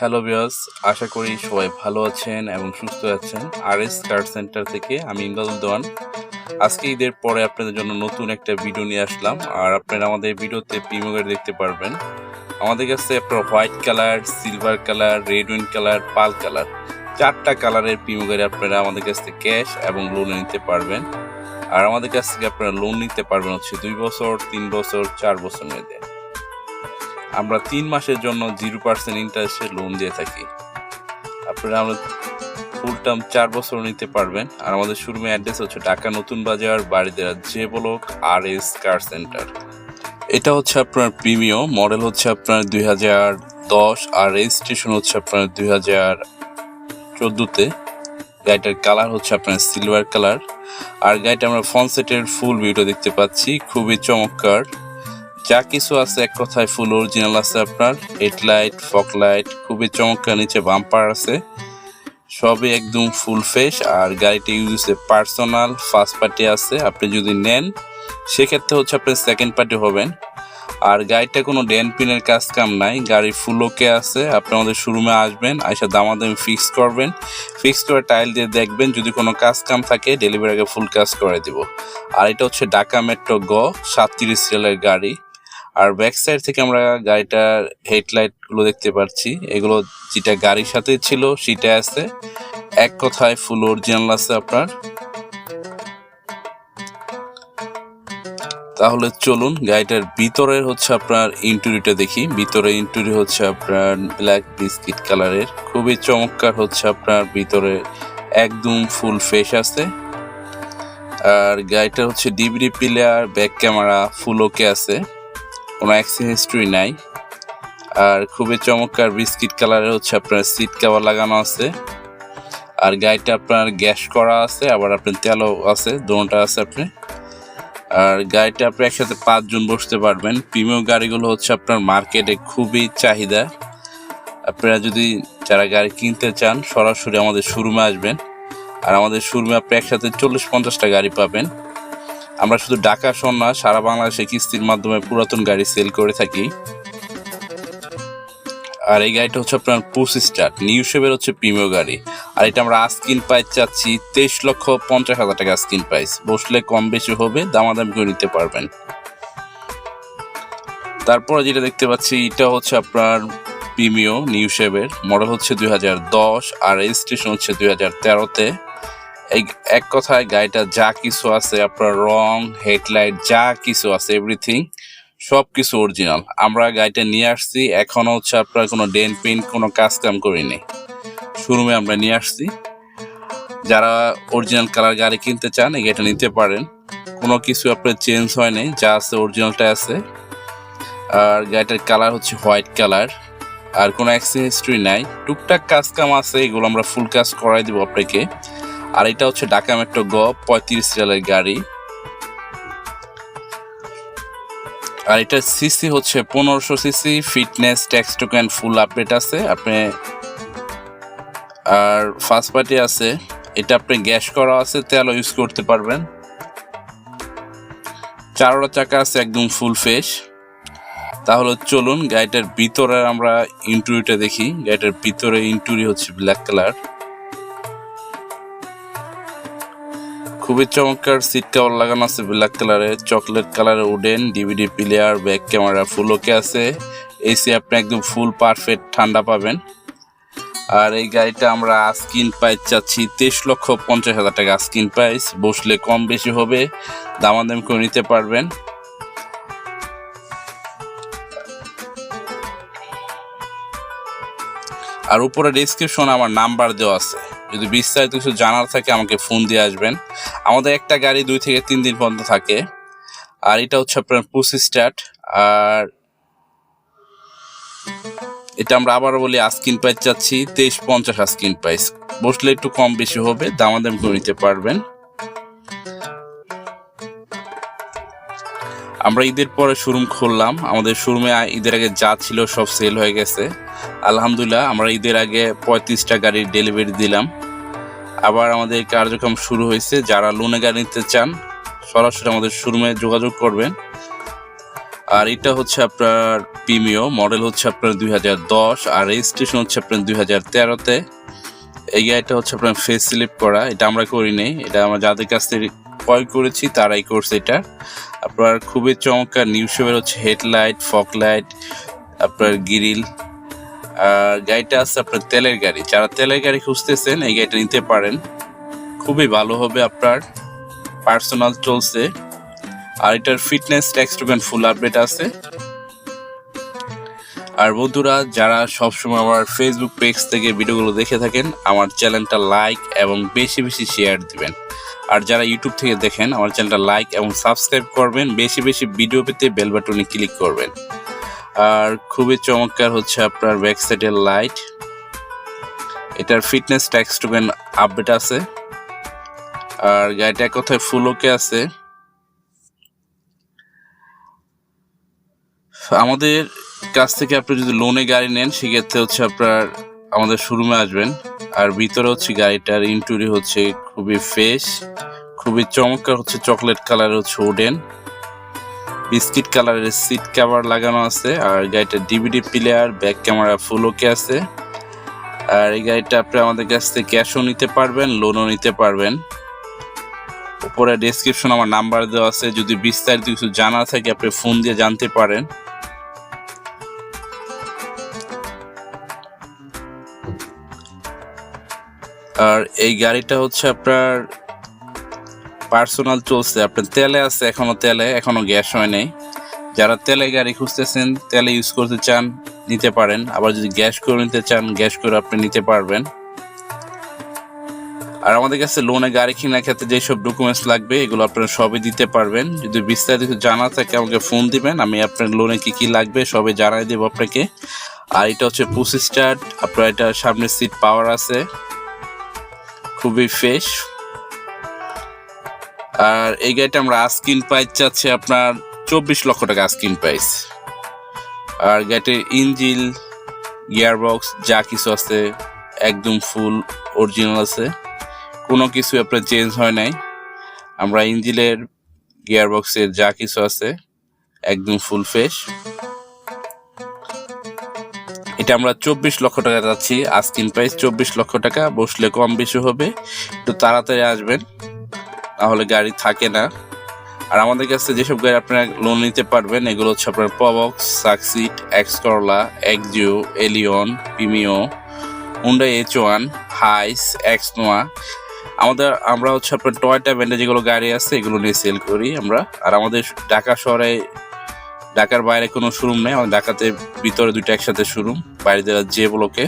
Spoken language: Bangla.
হ্যালো ভিউয়ার্স, আশা করি সবাই ভালো আছেন এবং সুস্থ আছেন। আরএস কার সেন্টার থেকে আমি ইমদাদুল দেওয়ান। আজকে ঈদের পরে আপনাদের জন্য নতুন একটা ভিডিও নিয়ে আসলাম। আর আপনারা আমাদের ভিডিওতে প্রিমিও গাড়ি দেখতে পারবেন। আমাদের কাছে আপনার white colour, silver colour, red wine colour, pearl colour, 4টা কালারের প্রিমিও গাড়ি আপনারা আমাদের কাছ থেকে ক্যাশ এবং লোনে নিতে পারবেন। আর আমাদের কাছ থেকে আপনারা লোন নিতে পারবেন হচ্ছে 2 বছর, 3 বছর, 4 বছর মেয়াদে। আমরা 3 মাসের জন্য 0% ইন্টারেস্টে লোন দিয়ে থাকি। আপনারা আমরা ফুল টার্ম 4 বছর নিতে পারবেন। আর আমাদের শোরুমে অ্যাড্রেস হচ্ছে Dhaka Notun Bazar, Baridhara J block, RS car centre. এটা হচ্ছে আপনার প্রিমিও, মডেল হচ্ছে আপনার 2010 আর রেজিস্ট্রেশন হচ্ছে আপনার 2014-তে। গাড়িটার কালার হচ্ছে আপনার সিলভার কালার। আর গাড়িটা আমরা ফ্রন্ট সেটের ফুল ভিউটা দেখতে পাচ্ছি, খুবই চমৎকার। যা কিছু আছে এক কথায় ফুল অরিজিনাল আছে। আপনার হেডলাইট, ফগ লাইট খুবই চমৎকার, নিচে বাম্পার আছে, সবই একদম ফুল ফ্রেশ। আর গাড়িটা ইউজ হচ্ছে পার্সোনাল, ফার্স্ট পার্টি আছে। আপনি যদি নেন সেক্ষেত্রে হচ্ছে আপনি সেকেন্ড পার্টি হবেন। আর গাড়িটা কোনো ডেন পিনের কাজ কাম নাই, গাড়ি ফুল ওকে আছে। আপনি আমাদের শোরুমে আসবেন, আইসা দামাদামি ফিক্স করবেন, ফিক্স করে টাইল দিয়ে দেখবেন, যদি কোনো কাজ কাম থাকে ডেলিভারি আগে ফুল কাজ করে দিব। আর এটা হচ্ছে ঢাকা মেট্রো গ 37 সিরিয়ালের গাড়ি। আর ব্যাক সাইড থেকে আমরা গাড়িটার হেডলাইট গুলো দেখতে পাচ্ছি, এগুলো যেটা গাড়ির সাথে ছিল সেটা আছে, এক কথায় ফুল অরিজিনাল আছে আপনার। তাহলে চলুন গাড়িটার ভিতরের হচ্ছে আপনার ইন্টেরিয়রটা দেখি। ভিতরে ইন্টেরিয়র হচ্ছে আপনার ব্ল্যাক বিস্কিট কালারের, খুবই চমৎকার হচ্ছে আপনার ভিতরে, একদম ফুল ফ্রেশ আছে। আর গাড়িটা হচ্ছে DVD player, back camera full okay আছে, কোনো অ্যাক্সিডেন্ট হিস্ট্রি নাই। আর খুবই চমৎকার বিস্কিট কালারের হচ্ছে আপনার সিট কভার লাগানো আছে। আর গাড়িটা আপনার গ্যাস করা আছে, আবার আপনার তেলও আছে, দুটোটা আছে আপনি। আর গাড়িটা আপনি একসাথে 5 জন বসতে পারবেন। প্রিমিয়াম গাড়িগুলো হচ্ছে আপনার মার্কেটে খুবই চাহিদা। আপনারা যদি যারা গাড়ি কিনতে চান সরাসরি আমাদের শোরুমে আসবেন। আর আমাদের শোরুমে আপনি একসাথে 40-50টা গাড়ি পাবেন। আমরা শুধু ঢাকা শহর না, সারা বাংলাদেশে কিস্তির মাধ্যমে পুরাতন গাড়ি সেল করে থাকি। আর এই গাড়িটা হচ্ছে আপনার পুশ স্টার্ট, নিউ শেপের হচ্ছে প্রিমিয়াম গাড়ি। আর এটা আমরা আস্কিন প্রাইস চাচ্ছি 23,50,000 টাকা আস্কিন প্রাইস। বসলে কম বেশি হবে, দামাদামি করে নিতে পারবেন। তারপরে যেটা দেখতে পাচ্ছি এটা হচ্ছে আপনার প্রিমিয়াম নিউ শেপের, মডেল হচ্ছে 2010 আর রেজিস্ট্রেশন হচ্ছে 2013-তে। এই এক কথায় গাড়িটা যা কিছু আছে আপনার রং, হেডলাইট যা কিছু আছে এভরিথিং সব কিছু অরিজিনাল। আমরা গাড়িটা নিয়ে আসছি, এখনো হচ্ছে আপনার কোনো ডেন পেন কোনো কাজ কাম করিনি, শোরুমে আমরা নিয়ে আসছি। যারা অরিজিনাল কালার গাড়ি কিনতে চান এই গাড়িটা নিতে পারেন, কোনো কিছু আপনার চেঞ্জ হয় নাই, যা আছে অরিজিনালটা আছে। আর গাড়িটার কালার হচ্ছে হোয়াইট কালার, আর কোনো অ্যাক্সিডেন্ট হিস্ট্রি নাই, টুকটাক কাজ কাম আছে, এগুলো আমরা ফুল কাজ করাই দিব আপনাকে। আর এটা হচ্ছে ঢাকা মেট্রো গ 35 সিরিয়ালের গাড়ি। আর এটার সিসি হচ্ছে 1500 CC, fitness, tax token full update আছে আপনি। আর ফার্স্ট পার্টি আছে, এটা আপনি গ্যাস করা আছে, তেলও ইউজ করতে পারবেন। 4টা চাকা আছে, একদম ফুল ফ্রেশ। তাহলে চলুন গাড়িটার ভিতরে আমরা ইন্টেরিয়রটা দেখি। গাড়িটার ভিতরে ইন্টেরিয়র হচ্ছে ব্ল্যাক কালার, খুবই চমৎকার। সিট কভার লাগানো আছে ব্ল্যাক কালারের, চকলেট কালারের wooden, DVD player, back camera full okay আছে। এসি আপনি একদম ফুল পারফেক্ট ঠান্ডা পাবেন। আর এই গাড়িটা আমরা আস্কিন প্রাইস চাচ্ছি 23,50,000 টাকা আস্কিন প্রাইস। বসলে কম বেশি হবে, দামাদামি করে নিতে পারবেন। আর উপরে ডেসক্রিপশনে আমার নাম্বার দেওয়া আছে, যদি বিস্তারিত কিছু জানার থাকে আমাকে ফোন দিয়ে আসবেন। আমাদের একটা গাড়ি 2 থেকে 3 দিন পর্যন্ত থাকে। আর এটা হচ্ছে আপনার পুশ স্টার্ট। আর এটা আমরা আবারও বলি আস্কিন প্রাইস চাচ্ছি 23,50 আস্কিন প্রাইস। বসলে একটু কম বেশি হবে, দামাদামি করে নিতে পারবেন। আমরা ঈদের পরে শোরুম খুললাম, আমাদের শোরুমে ঈদের আগে যা ছিল সব সেল হয়ে গেছে আলহামদুলিল্লাহ। আমরা ঈদের আগে 35টা গাড়ির ডেলিভারি দিলাম। আবার আমাদের কার্যক্রম শুরু হয়েছে, যারা লোনে গাড়ি নিতে চান সরাসরি আমাদের শোরুমে যোগাযোগ করবেন। আর এটা হচ্ছে আপনার প্রিমিও, মডেল হচ্ছে আপনার 2010, আর রেজিস্ট্রেশন হচ্ছে আপনার 2013-তে। এই গাড়িটা হচ্ছে আপনার ফেস স্লিপ করা, এটা আমরা করি নাই, এটা আমরা যাদের কাছ থেকে ক্রয় করেছি তারাই করছে। এটা আপনার খুবই চমৎকার নিউ শেপের হচ্ছে হেডলাইট, ফগ লাইট, আপনার গ্রিল। আর গাড়িটা আছে আপনার তেলের গাড়ি, যারা তেলের গাড়ি খুঁজতেছেন এই গাড়িটা নিতে পারেন, খুবই ভালো হবে, আপনার পার্সোনাল চলছে। আর এটার ফিটনেস টেক্সটুকান ফুল আপডেট আছে। আর বন্ধুরা, যারা সবসময় আমার ফেসবুক পেজ থেকে ভিডিওগুলো দেখে থাকেন, আমার চ্যানেলটা লাইক এবং বেশি বেশি শেয়ার দিবেন। আর যারা ইউটিউব থেকে দেখেন, আমার চ্যানেলটা লাইক এবং সাবস্ক্রাইব করবেন, বেশি বেশি ভিডিও পেতে বেল বাটনে ক্লিক করবেন। আর খুবই চমৎকার হচ্ছে আপনার ব্যাক সাইডের লাইট, এটার ফিটনেস টেক্সটুকান আপডেট আছে। আর গাড়িটা কোথায় ফুল ওকে আছে। আমাদের কাছ থেকে আপনি যদি লোনে গাড়ি নেন সেক্ষেত্রে হচ্ছে আপনার আমাদের শোরুমে আসবেন। আর ভিতরে হচ্ছে গাড়িটার ইন্টেরিয়র হচ্ছে খুবই ফ্রেশ, খুবই চমৎকার হচ্ছে চকলেট কালার হচ্ছে উডেন, বিস্কিট কালারের সিট কভার লাগানো আছে। আর গাড়িটার DVD player, back camera full okay আছে। আর এই গাড়িটা আপনি আমাদের কাছ থেকে ক্যাশও নিতে পারবেন, লোনও নিতে পারবেন। উপরে ডেসক্রিপশন আমার নাম্বার দেওয়া আছে, যদি বিস্তারিত কিছু জানা থাকে আপনি ফোন দিয়ে জানতে পারেন। আর এই গাড়িটা হচ্ছে আপনার পার্সোনাল চলছে, আপনার তেলে আছে, এখনো গ্যাস হয় নাই। যারা তেলে গাড়ি খুঁজতেছেন, তেলে ইউজ করতে চান নিতে পারেন, আবার যদি গ্যাস করে নিতে চান গ্যাস করে আপনি নিতে পারবেন। আর আমাদের কাছে লোনে গাড়ি কেনার ক্ষেত্রে যেসব ডকুমেন্টস লাগবে এগুলো আপনারা সবই দিতে পারবেন। যদি বিস্তারিত জানা থাকে আমাকে ফোন দিবেন, আমি আপনার লোনে কি কি লাগবে সবই জানাই দেবো আপনাকে। আর এটা হচ্ছে পুশ স্টার্ট, আপনার এটা সামনের সিট পাওয়ার আছে, খুবই ফ্রেশ। আর এই গাড়িটা আমরা আস্কিং প্রাইস চাচ্ছি আপনার 24 লক্ষ টাকা আস্কিং প্রাইস। আর গাড়িটির ইঞ্জিন, গিয়ারবক্স যা কিছু আছে একদম ফুল অরিজিনাল আছে, কোনো কিছু আপনার চেঞ্জ হয় নাই। আমরা ইঞ্জিনের, গিয়ারবক্সের যা কিছু আছে একদম ফুল ফ্রেশ। এটা আমরা 24 লক্ষ টাকা যাচ্ছি আস্কিং প্রাইস, 24 লক্ষ টাকা। বসলে কম বেশি হবে, একটু তাড়াতাড়ি আসবেন, তাহলে গাড়ি থাকে না। আর আমাদের কাছে যেসব গাড়ি আপনারা লোন নিতে পারবেন এগুলো হচ্ছে আপনার Probox, Succeed, X Corolla, Axio, Allion, Premio, Hyundai H1, Hiace, X Noah. আমরা হচ্ছে আপনার টয়োটা ব্র্যান্ডে যেগুলো গাড়ি আছে এগুলো নিয়ে সেল করি আমরা। আর আমাদের ঢাকা শহরে, ঢাকার বাইরে কোনো শোরুম নেই, আমাদের ঢাকাতে ভিতরে দুইটা একসাথে শোরুম, বাইরে জেলা যে ব্লকে।